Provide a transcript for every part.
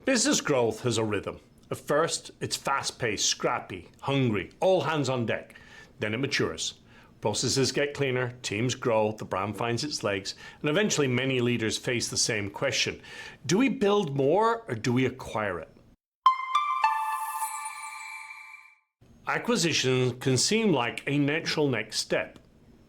Business growth has a rhythm. At first, it's fast-paced, scrappy, hungry, all hands on deck. Then it matures. Processes get cleaner, teams grow, the brand finds its legs, and eventually many leaders face the same question. Do we build more or do we acquire it? Acquisition can seem like a natural next step.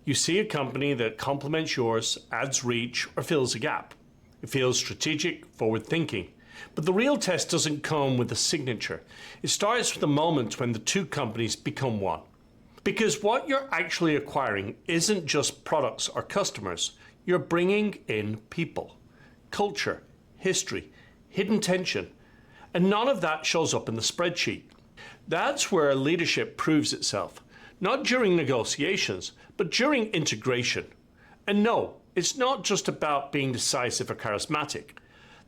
You see a company that complements yours, adds reach, or fills a gap. It feels strategic, forward-thinking. But the real test doesn't come with a signature. It starts with the moment when the two companies become one. Because what you're actually acquiring isn't just products or customers. You're bringing in people, culture, history, hidden tension, and none of that shows up in the spreadsheet. That's where leadership proves itself, not during negotiations, but during integration. And no, it's not just about being decisive or charismatic.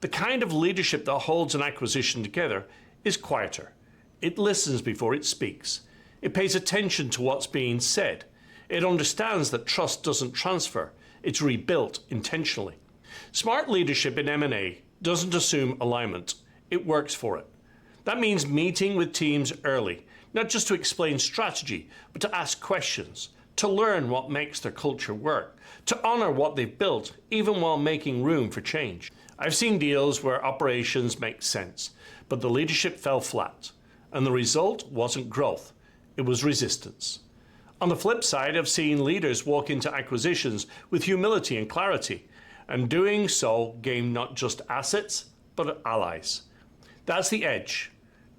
The kind of leadership that holds an acquisition together is quieter. It listens before it speaks. It pays attention to what's being said. It understands that trust doesn't transfer. It's rebuilt intentionally. Smart leadership in M&A doesn't assume alignment. It works for it. That means meeting with teams early, not just to explain strategy, but to ask questions, to learn what makes their culture work, to honor what they've built, even while making room for change. I've seen deals where operations make sense, but the leadership fell flat, and the result wasn't growth, it was resistance. On the flip side, I've seen leaders walk into acquisitions with humility and clarity, and doing so gain not just assets, but allies. That's the edge.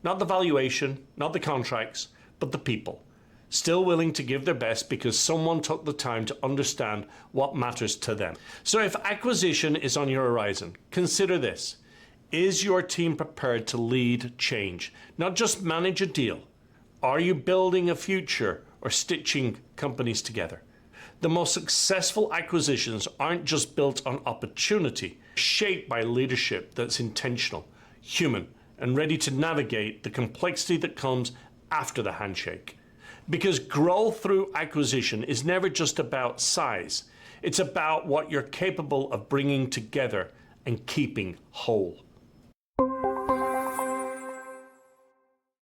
Not the valuation, not the contracts, but the people. Still willing to give their best because someone took the time to understand what matters to them. So if acquisition is on your horizon, consider this. Is your team prepared to lead change, not just manage a deal? Are you building a future or stitching companies together? The most successful acquisitions aren't just built on opportunity, shaped by leadership that's intentional, human, and ready to navigate the complexity that comes after the handshake. Because growth through acquisition is never just about size. It's about what you're capable of bringing together and keeping whole.